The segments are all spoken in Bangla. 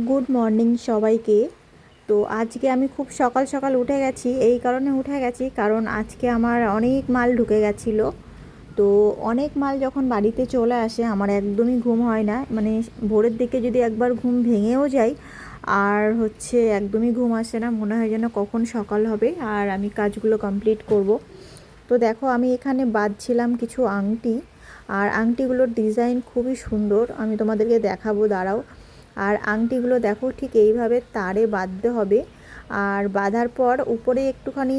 গুড মর্নিং সবাইকে। তো আজকে আমি খুব সকাল সকাল উঠে গেছি, এই কারণে উঠে গেছি কারণ আজকে আমার অনেক মাল ঢুকে গেছিলো। তো অনেক মাল যখন বাড়িতে চলে আসে আমার একদমই ঘুম হয় না, মানে ভোরের দিকে যদি একবার ঘুম ভেঙেও যায় আর একদমই ঘুম আসে না, মনে হয় যেন কখন সকাল হবে আর আমি কাজগুলো কমপ্লিট করব। তো দেখো আমি এখানে বাঁধছিলাম কিছু আংটি, আর আংটিগুলোর ডিজাইন খুবই সুন্দর, আমি তোমাদেরকে দেখাবো, দাঁড়াও। আর আংটিগুলো দেখো ঠিক এইভাবে তারে বাঁধতে হবে, আর বাঁধার পর উপরে একটুখানি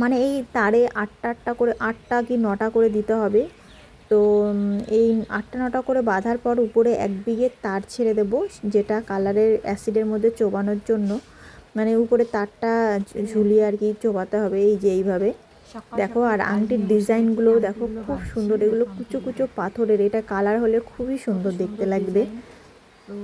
মানে এই তারে আটটা করে, 8টা কি 9টা করে দিতে হবে। তো এই 8টা 9টা করে বাঁধার পর উপরে 1 বিঘে তার ছেড়ে দেব, যেটা কালারের অ্যাসিডের মধ্যে চোবানোর জন্য, মানে উপরে তারটা ঝুলিয়ে আর কি চোবাতে হবে, এই যে এইভাবে দেখো। আর আংটির ডিজাইনগুলোও দেখো খুব সুন্দর, এগুলো কুচো কুচো পাথরের, এটা কালার হলে খুবই সুন্দর দেখতে লাগবে। তো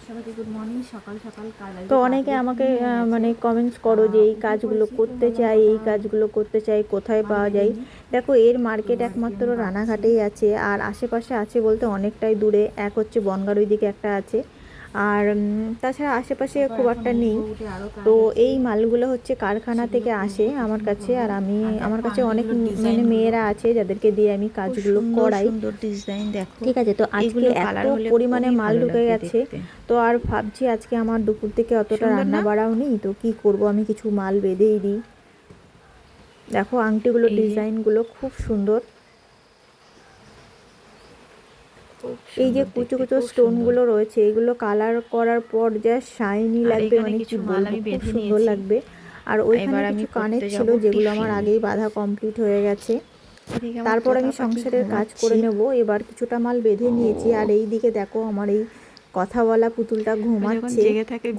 সবাইকে গুড মর্নিং, সকাল সকাল কাজ। তো অনেকে আমাকে মানে কমেন্টস করো যে এই কাজগুলো করতে চাই, এই কাজগুলো করতে চাই, কোথায় পাওয়া যায়। দেখো এর মার্কেট একমাত্র রানাঘাটেই আছে, আর আশেপাশে আছে বলতে অনেকটাই দূরে, এক হচ্ছে বনগাঁর ওই দিকে একটা আছে, আর তাছাড়া আশেপাশে খুব একটা নেই। তো এই মালগুলো কারখানা থেকে আসে আমার কাছে, আর আমি আমার কাছে অনেক মানে মেয়েরা আছে যাদেরকে দিয়ে আমি কাজগুলো করাই। সুন্দর ডিজাইন দেখো, ঠিক আছে। তো আজকে এত পরিমাণে মাল ঢুকে গেছে, তো আর ভাবছি আজকে আমার দুপুর থেকে অতটা রান্না বাড়াও নেই, তো কি করব, আমি কিছু মাল বেঁধেই দিই। দেখো আংটিগুলো ডিজাইনগুলো খুব সুন্দর, এই যে কুচো কুচো স্টোনগুলো রয়েছে, এগুলো কালার করার পর যা শাইনি লাগবে, মানে কি বলবো, খুব সুন্দর লাগবে। আর ওইখানে কিছু কানের ছিল যেগুলো আমার আগেই বাঁধা কমপ্লিট হয়ে গেছে, তারপর আমি সংসারের কাজ করে নেব। এবার কিছুটা মাল বেঁধে নিয়েছি, আর এই দিকে দেখো আমার এই কথা বলা পুতুলটা ঘুমাচ্ছে,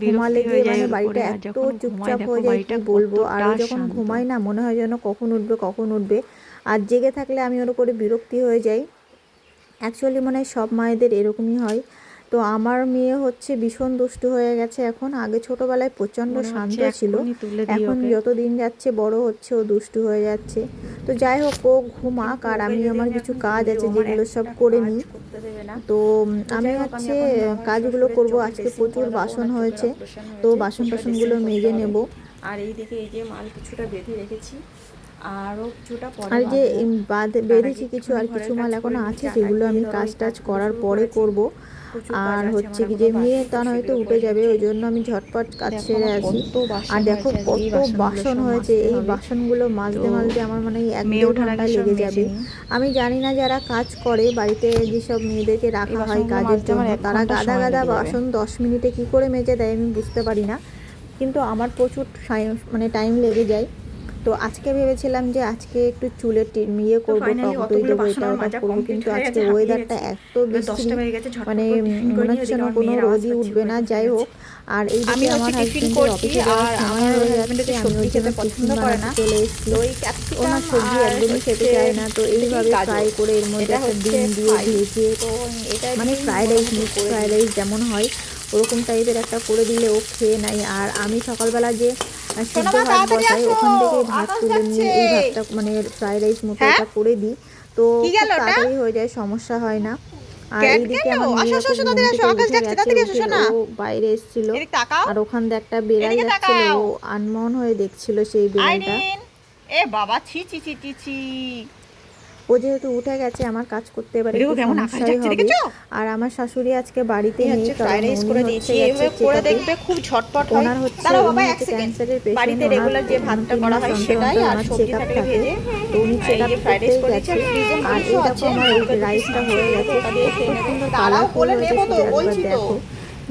ঘুমালে যে মানে বাড়িটা এত চুপচাপ হয়ে যায় কি বলবো। আর ও যখন ঘুমায় না মনে হয় যেন কখন উঠবে কখন উঠবে, আর জেগে থাকলে আমি ওর উপরে বিরক্তি হয়ে যাই। অ্যাকচুয়ালি মনে হয় সব মায়েদের এরকমই হয়। তো আমার মেয়ে ভীষণ দুষ্টু হয়ে গেছে এখন, আগে ছোটোবেলায় প্রচণ্ড শান্ত ছিল, এখন যত দিন যাচ্ছে বড় হচ্ছে ও দুষ্টু হয়ে যাচ্ছে। তো যাই হোক, ও ঘুমাক, আর আমি আমার কিছু কাজ আছে যেগুলো সব করে নিই। তো আমি কাজগুলো করব। আজকে প্রচুর বাসন হয়েছে, তো বাসন টাসনগুলো মেজে নেব। আর এই দিকে এই যে মাল কিছুটা বেঁধে রেখেছি, আরও কিছুটা পরে, আর যে বেঁধেছি কিছু, আর কিছু মাল এখনো আছে যেগুলো আমি কাজ টাজ করার পরে করব। আর কি যে মেয়ে তা হয়তো উঠে যাবে, ওই জন্য আমি ঝটপট কাজ সেরে আছি। আর দেখো কত বাসন হয়েছে, এই বাসনগুলো মাজতে মাজতে আমার মানে 1-1.5 ঘন্টা লেগে যাবে। আমি জানি না যারা কাজ করে বাড়িতে, যেসব মেয়েদেরকে রাখা হয় কাজের জন্য, তারা গাদা গাদা বাসন 10 মিনিটে কি করে মেজে দেয় আমি বুঝতে পারি না, কিন্তু আমার প্রচুর মানে টাইম লেগে যায়। তো আজকে ভেবেছিলাম যে আজকে একটু চুলের করবো, টক দই দেবো, এটা ওটা করবো, কিন্তু আজকে ওয়েদারটা এত বেশি মানে মনে হচ্ছে না কোনো রোদই উঠবে না। যাই হোক, আর এইদিকে আমার হাজবেন্ডের অফিসে যাওয়ার সময় হয়ে যাচ্ছে, আমি ওর জন্য টিফিন বানাতে চলে এসেছি। ওনার সবজি একদমই খেতে চায় না, তো এইভাবে ফ্রাই করে এর মধ্যে একটা ডিম দিয়ে ভেজে, মানে fried rice, mix fried rice যেমন হয় ওরকম টাইপের একটা করে দিলে ও খেয়ে নেয়। আর আমি সকালবেলা যে সিদ্ধ ভাত বসাই, ওখান থেকে ভাত তুলে নিয়ে এই ভাতটা মানে ফ্রাইড রাইস মতো এটা করে দিই, তো তাড়াতাড়ি হয়ে যায়, সমস্যা হয় না। আর এইদিকে আমার ও বাইরে এসেছিল, আর ওখান দিয়ে একটা বেড়াল যাচ্ছিল, ও আনমন হয়ে দেখছিল সেই বেড়ালটা। এ বাবা, ছি ছি ছি ছি ছি। ও যেহেতু উঠে গেছে আমার কাজ করতে এবারে একটু সমস্যাই হবে। আর আমার শাশুড়ি আজকে বাড়িতে নেই, কারণ উনি খুব ঝটপট হয়। ওনার ক্যান্সারের পেশেন্ট, ওনার যে ভাতটা করা হয় সেটাই, আর চেকআপ থাকে, তো উনি চেকআপ করতেই গেছে। আর এই দেখো আমার এই রাইসটা হয়ে গেছে, খুব সুন্দর কালারফুল হয়েছে, শুধু একবার দেখো।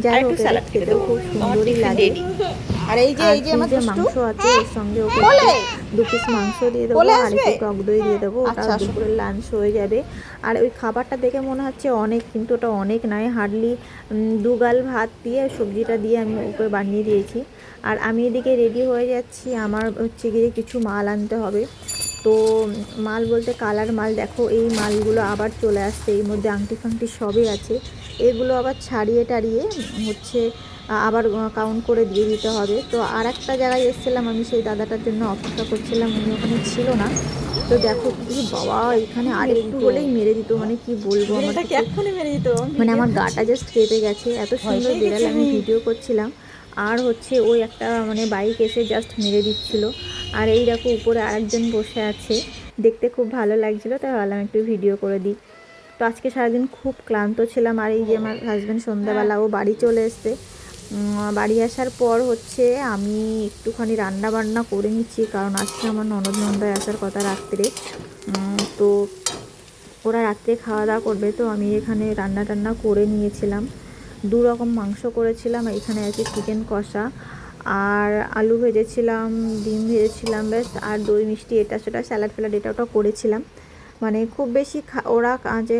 যাই হোক, খেতেও খুব সুন্দরই লাগে। আর এই যে আমার মাংস আছে, ওর সঙ্গে ওকে 2 পিস মাংস দিয়ে দেবো, আর একটু টক দই দিয়ে দেবো, ওটা দুপুরের লাঞ্চ হয়ে যাবে। আর ওই খাবারটা দেখে মনে হচ্ছে অনেক, কিন্তু ওটা অনেক নয়, হার্ডলি 2 গাল ভাত দিয়ে সবজিটা দিয়ে আমি ওকে বানিয়ে দিয়েছি। আর আমি এদিকে রেডি হয়ে যাচ্ছি, আমার গিয়ে কিছু মাল আনতে হবে। তো মাল বলতে কালার মাল, দেখো এই মালগুলো আবার চলে আসছে, এর মধ্যে আংটি ফাংটি সবই আছে, এগুলো আবার ছাড়িয়ে টাড়িয়ে আবার কাউন্ট করে দিয়ে দিতে হবে। তো আর একটা জায়গায় এসেছিলাম আমি, সেই দাদাটার জন্য অপেক্ষা করছিলাম, উনি ওখানে ছিল না, তো দেখো কি বাবা, এখানে আর একটু হলেই মেরে দিত, মানে কি বলবো, আমার তো এক্ষুনি মেরে দিত। মানে আমার গাটা জাস্ট কেঁপে গেছে, এত সুন্দর বেড়াল। আমি ভিডিও করছিলাম আর হচ্ছে ওই একটা মানে বাইক এসে জাস্ট মেরে দিচ্ছিল। আর এই দেখো উপরে আরেকজন বসে আছে, দেখতে খুব ভালো লাগছিলো, তাই ভাবলাম একটু ভিডিও করে দিই। তো আজকে সারাদিন খুব ক্লান্ত ছিলাম। আর এই যে আমার হাজব্যান্ড সন্ধ্যাবেলা ও বাড়ি চলে এসছে। বাড়ি আসার পর হচ্ছে আমি একটুখানি রান্না বান্না করে নিচ্ছি, কারণ আজকে আমার ননদ নন্দায় আসার কথা রাত্রে। তো ওরা রাত্রে খাওয়া দাওয়া করবে, তো আমি এখানে রান্না টান্না করে নিয়েছিলাম। 2 রকম মাংস করেছিলাম, এখানে আছে চিকেন কষা আর আলু ভেজেছিলাম, ডিম ভেজেছিলাম, ব্যাস। আর দই মিষ্টি এটা সেটা স্যালাড ফ্যালাড এটা ওটা করেছিলাম। মানে খুব বেশি ওরা কাজে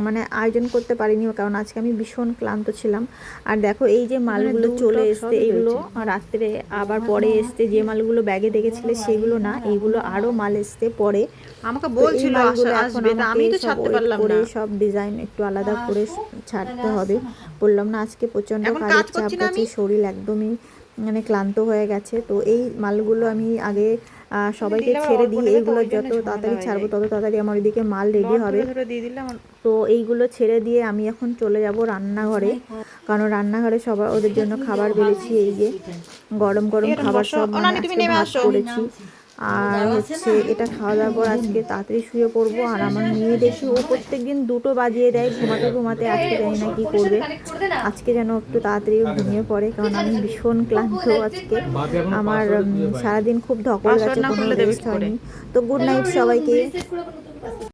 মানে আয়োজন করতে পারিনি, কারণ আজকে আমি ভীষণ ক্লান্ত ছিলাম। আর দেখো এই যে মালগুলো চলে এসছে, এইগুলো রাত্রে আবার পরে এসছে। যে মালগুলো ব্যাগে দেখেছিলে সেগুলো না, এইগুলো আরও মাল এসছে পরে। আমাকে বলছিল আসবে, তা আমি তো ছাড়তে পারলাম না। সব ডিজাইন একটু আলাদা করে ছাড়তে হবে। বললাম না আজকে প্রচণ্ড কাজের চাপ গেছে, শরীর একদমই মানে ক্লান্ত হয়ে গেছে। তো এই মালগুলো আমি আগে সবাইকে ছেড়ে দিই, এইগুলো যত তাড়াতাড়ি ছাড়বো তত তাড়াতাড়ি আমার ওইদিকে মাল রেডি হবে। তো এইগুলো ছেড়ে দিয়ে আমি এখন চলে যাব রান্নাঘরে, কারণ রান্নাঘরে সবার ওদের জন্য খাবার বেড়েছি। এই যে গরম গরম খাবার সব ভাত করেছি। আর হচ্ছে এটা খাওয়া দাওয়ার পর আজকে তাড়াতাড়ি শুয়ে পড়বো। আর আমার মেয়ে দেখি ও প্রত্যেকদিন 2টো বাজিয়ে দেয় ঘুমাতে ঘুমাতে, আজকে জানি না কী করবে। আজকে যেন একটু তাড়াতাড়ি ঘুমিয়ে পড়ে, কারণ আমি ভীষণ ক্লান্ত আজকে। আমার সারাদিন খুব ধকল গেছে, কোনো রেস্ট হয়নি। তো গুড নাইট সবাইকে।